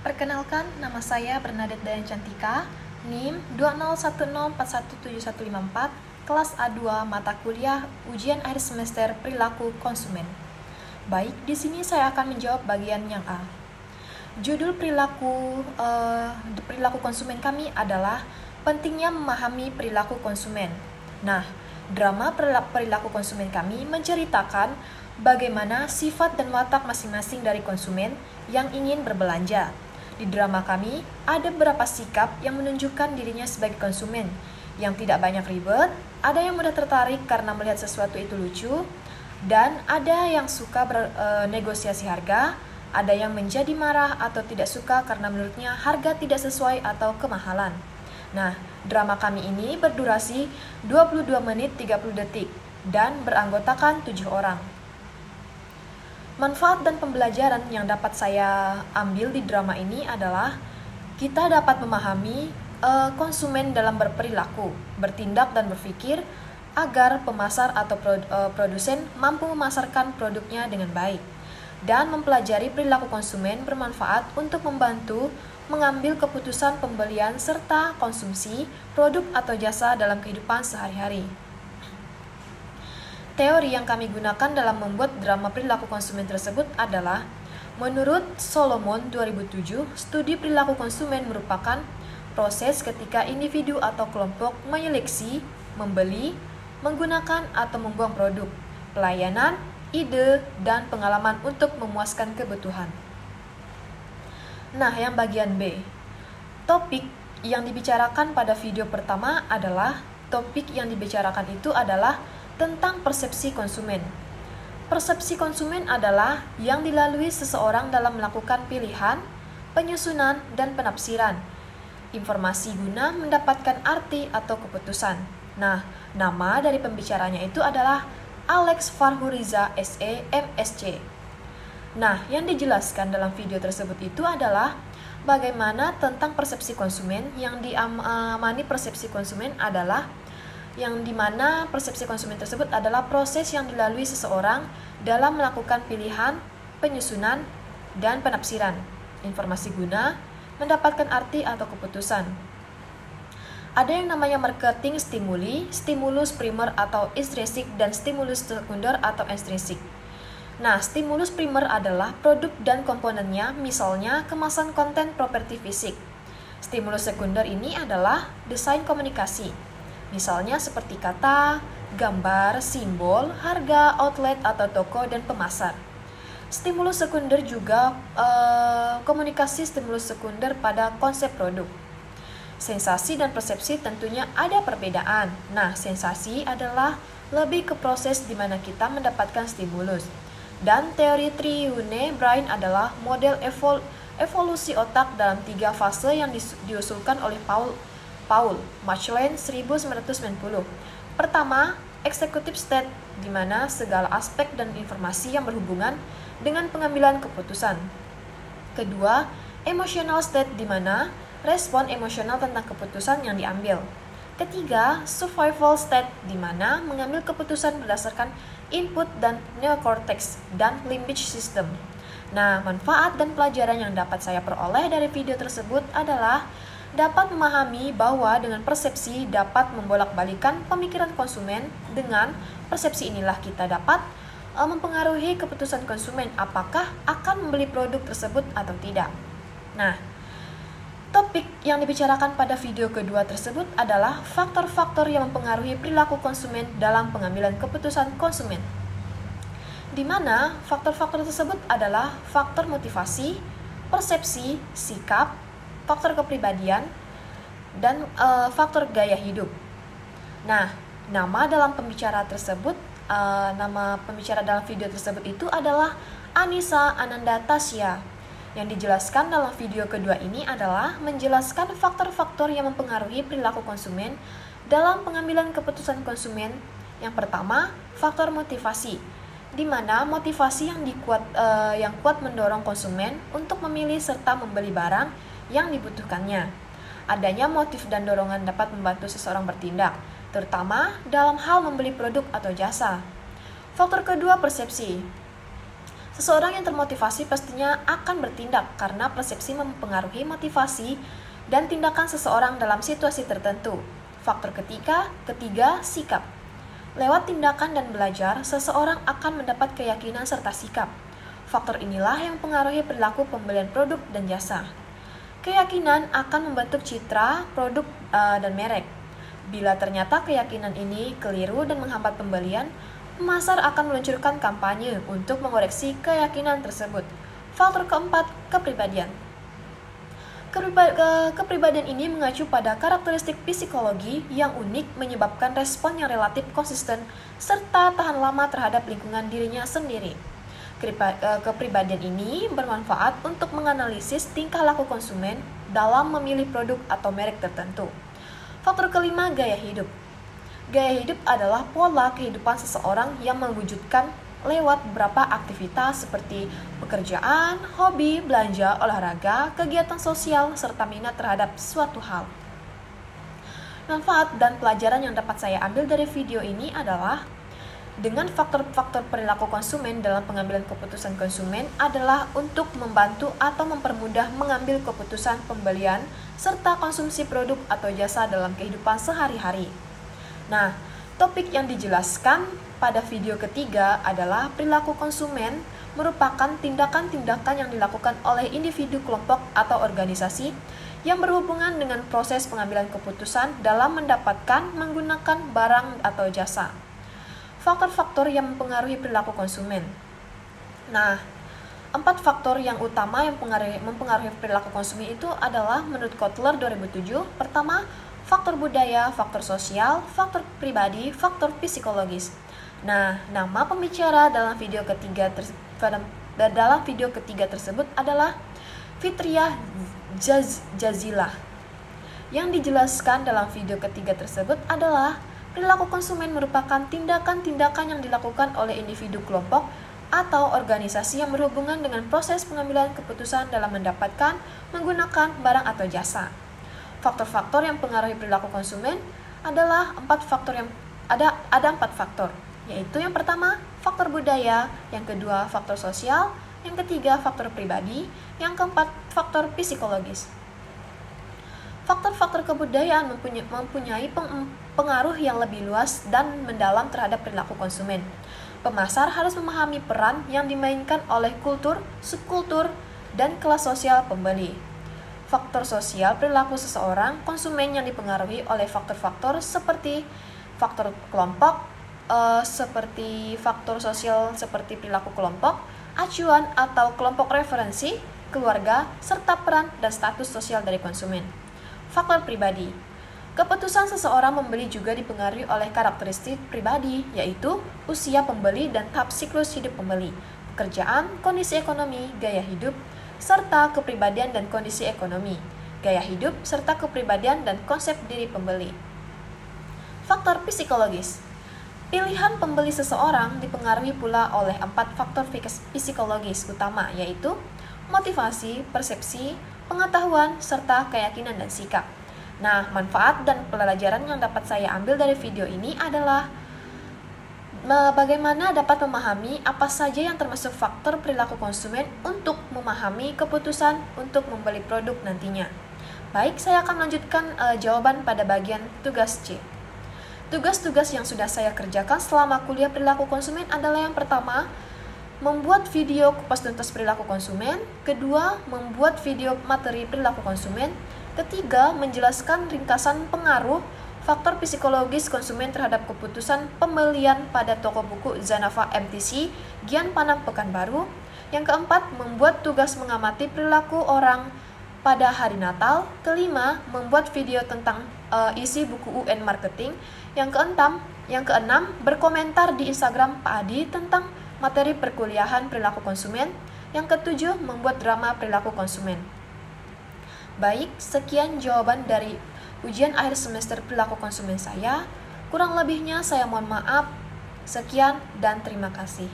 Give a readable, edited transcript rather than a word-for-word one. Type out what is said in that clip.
Perkenalkan, nama saya Bernadette Dayan Cantika, NIM 20104171154, kelas A2 mata kuliah ujian akhir semester perilaku konsumen. Baik, di sini saya akan menjawab bagian yang A. Judul perilaku konsumen kami adalah pentingnya memahami perilaku konsumen. Nah, drama perilaku konsumen kami menceritakan bagaimana sifat dan watak masing-masing dari konsumen yang ingin berbelanja. Di drama kami, ada beberapa sikap yang menunjukkan dirinya sebagai konsumen, yang tidak banyak ribet, ada yang mudah tertarik karena melihat sesuatu itu lucu, dan ada yang suka bernegosiasi harga, ada yang menjadi marah atau tidak suka karena menurutnya harga tidak sesuai atau kemahalan. Nah, drama kami ini berdurasi 22 menit 30 detik dan beranggotakan 7 orang. Manfaat dan pembelajaran yang dapat saya ambil di drama ini adalah kita dapat memahami konsumen dalam berperilaku, bertindak dan berpikir agar pemasar atau produsen mampu memasarkan produknya dengan baik. Dan mempelajari perilaku konsumen bermanfaat untuk membantu mengambil keputusan pembelian serta konsumsi produk atau jasa dalam kehidupan sehari-hari. Teori yang kami gunakan dalam membuat drama perilaku konsumen tersebut adalah, menurut Solomon 2007, studi perilaku konsumen merupakan proses ketika individu atau kelompok menyeleksi, membeli, menggunakan atau membuang produk, pelayanan, ide, dan pengalaman untuk memuaskan kebutuhan. Nah, yang bagian B. Topik yang dibicarakan pada video pertama adalah tentang persepsi konsumen. Persepsi konsumen adalah yang dilalui seseorang dalam melakukan pilihan, penyusunan, dan penafsiran informasi guna mendapatkan arti atau keputusan. Nah, nama dari pembicaranya itu adalah Alex Farhuriza SE MSc. Nah, yang dijelaskan dalam video tersebut itu adalah bagaimana tentang persepsi konsumen. Yang diamani persepsi konsumen adalah yang dimana persepsi konsumen tersebut adalah proses yang dilalui seseorang dalam melakukan pilihan, penyusunan, dan penafsiran informasi guna mendapatkan arti atau keputusan. Ada yang namanya marketing stimuli, stimulus primer atau intrinsik, dan stimulus sekunder atau ekstrinsik. Nah, stimulus primer adalah produk dan komponennya, misalnya kemasan konten properti fisik. Stimulus sekunder ini adalah desain komunikasi, misalnya seperti kata, gambar, simbol, harga, outlet atau toko, dan pemasar. Stimulus sekunder juga komunikasi stimulus sekunder pada konsep produk. Sensasi dan persepsi tentunya ada perbedaan. Nah, sensasi adalah lebih ke proses di mana kita mendapatkan stimulus. Dan teori Triune Brain adalah model evolusi otak dalam 3 fase yang diusulkan oleh Paul Machlen 1990. Pertama, executive state, di mana segala aspek dan informasi yang berhubungan dengan pengambilan keputusan. Kedua, emotional state, di mana respon emosional tentang keputusan yang diambil. Ketiga, survival state, di mana mengambil keputusan berdasarkan input dan neocortex dan limbic system. Nah, manfaat dan pelajaran yang dapat saya peroleh dari video tersebut adalah dapat memahami bahwa dengan persepsi dapat membolak-balikan pemikiran konsumen. Dengan persepsi inilah kita dapat mempengaruhi keputusan konsumen apakah akan membeli produk tersebut atau tidak. Nah, topik yang dibicarakan pada video kedua tersebut adalah faktor-faktor yang mempengaruhi perilaku konsumen dalam pengambilan keputusan konsumen, di mana faktor-faktor tersebut adalah faktor motivasi, persepsi, sikap, faktor kepribadian, dan faktor gaya hidup. Nah, nama pembicara dalam video tersebut itu adalah Anissa Ananda Tasya. Yang dijelaskan dalam video kedua ini adalah menjelaskan faktor-faktor yang mempengaruhi perilaku konsumen dalam pengambilan keputusan konsumen. Yang pertama, faktor motivasi, di mana motivasi yang kuat mendorong konsumen untuk memilih serta membeli barang yang dibutuhkannya. Adanya motif dan dorongan dapat membantu seseorang bertindak, terutama dalam hal membeli produk atau jasa. Faktor kedua, persepsi. Seseorang yang termotivasi pastinya akan bertindak karena persepsi mempengaruhi motivasi dan tindakan seseorang dalam situasi tertentu. Faktor ketiga, sikap. Lewat tindakan dan belajar, seseorang akan mendapat keyakinan serta sikap. Faktor inilah yang mempengaruhi perilaku pembelian produk dan jasa. Keyakinan akan membentuk citra, produk, dan merek. Bila ternyata keyakinan ini keliru dan menghambat pembelian, pemasar akan meluncurkan kampanye untuk mengoreksi keyakinan tersebut. Faktor keempat, kepribadian. Kepribadian ini mengacu pada karakteristik psikologi yang unik menyebabkan respon yang relatif konsisten serta tahan lama terhadap lingkungan dirinya sendiri. Kepribadian ini bermanfaat untuk menganalisis tingkah laku konsumen dalam memilih produk atau merek tertentu. Faktor kelima, gaya hidup. Gaya hidup adalah pola kehidupan seseorang yang mewujudkan lewat beberapa aktivitas seperti pekerjaan, hobi, belanja, olahraga, kegiatan sosial, serta minat terhadap suatu hal. Manfaat dan pelajaran yang dapat saya ambil dari video ini adalah dengan faktor-faktor perilaku konsumen dalam pengambilan keputusan konsumen adalah untuk membantu atau mempermudah mengambil keputusan pembelian serta konsumsi produk atau jasa dalam kehidupan sehari-hari. Nah, topik yang dijelaskan pada video ketiga adalah perilaku konsumen merupakan tindakan-tindakan yang dilakukan oleh individu, kelompok, atau organisasi yang berhubungan dengan proses pengambilan keputusan dalam mendapatkan, menggunakan barang atau jasa. Faktor-faktor yang mempengaruhi perilaku konsumen. Nah, 4 faktor yang utama yang mempengaruhi perilaku konsumen itu adalah menurut Kotler 2007. Pertama, faktor budaya, faktor sosial, faktor pribadi, faktor psikologis. Nah, nama pembicara dalam video ketiga tersebut adalah Fitriah Jazilah. Yang dijelaskan dalam video ketiga tersebut adalah perilaku konsumen merupakan tindakan-tindakan yang dilakukan oleh individu, kelompok, atau organisasi yang berhubungan dengan proses pengambilan keputusan dalam mendapatkan, menggunakan barang atau jasa. Faktor-faktor yang mempengaruhi perilaku konsumen adalah 4 faktor, yaitu yang pertama, faktor budaya, yang kedua, faktor sosial, yang ketiga, faktor pribadi, yang keempat, faktor psikologis. Faktor-faktor kebudayaan mempunyai pengaruh yang lebih luas dan mendalam terhadap perilaku konsumen. Pemasar harus memahami peran yang dimainkan oleh kultur, subkultur, dan kelas sosial pembeli. Faktor sosial perilaku seseorang konsumen yang dipengaruhi oleh faktor-faktor seperti faktor kelompok, seperti faktor sosial seperti perilaku kelompok, acuan atau kelompok referensi, keluarga, serta peran dan status sosial dari konsumen. Faktor pribadi. Keputusan seseorang membeli juga dipengaruhi oleh karakteristik pribadi, yaitu usia pembeli dan tahap siklus hidup pembeli, pekerjaan, kondisi ekonomi, gaya hidup, serta kepribadian dan kondisi ekonomi, gaya hidup, serta kepribadian dan konsep diri pembeli. Faktor psikologis. Pilihan pembeli seseorang dipengaruhi pula oleh 4 faktor psikologis utama, yaitu motivasi, persepsi, pengetahuan, serta keyakinan dan sikap. Nah, manfaat dan pelajaran yang dapat saya ambil dari video ini adalah bagaimana dapat memahami apa saja yang termasuk faktor perilaku konsumen untuk memahami keputusan untuk membeli produk nantinya. Baik, saya akan melanjutkan jawaban pada bagian tugas C. Tugas-tugas yang sudah saya kerjakan selama kuliah perilaku konsumen adalah yang pertama, membuat video kupas tuntas perilaku konsumen. Kedua, membuat video materi perilaku konsumen. Ketiga, menjelaskan ringkasan pengaruh faktor psikologis konsumen terhadap keputusan pembelian pada toko buku Zanava MTC, Gian Panang Pekanbaru. Yang keempat, membuat tugas mengamati perilaku orang pada hari Natal. Kelima, membuat video tentang isi buku UN Marketing. Yang keenam, berkomentar di Instagram Pak Adi tentang materi perkuliahan perilaku konsumen. Yang ketujuh, membuat drama perilaku konsumen. Baik, sekian jawaban dari ujian akhir semester perilaku konsumen saya. Kurang lebihnya saya mohon maaf. Sekian dan terima kasih.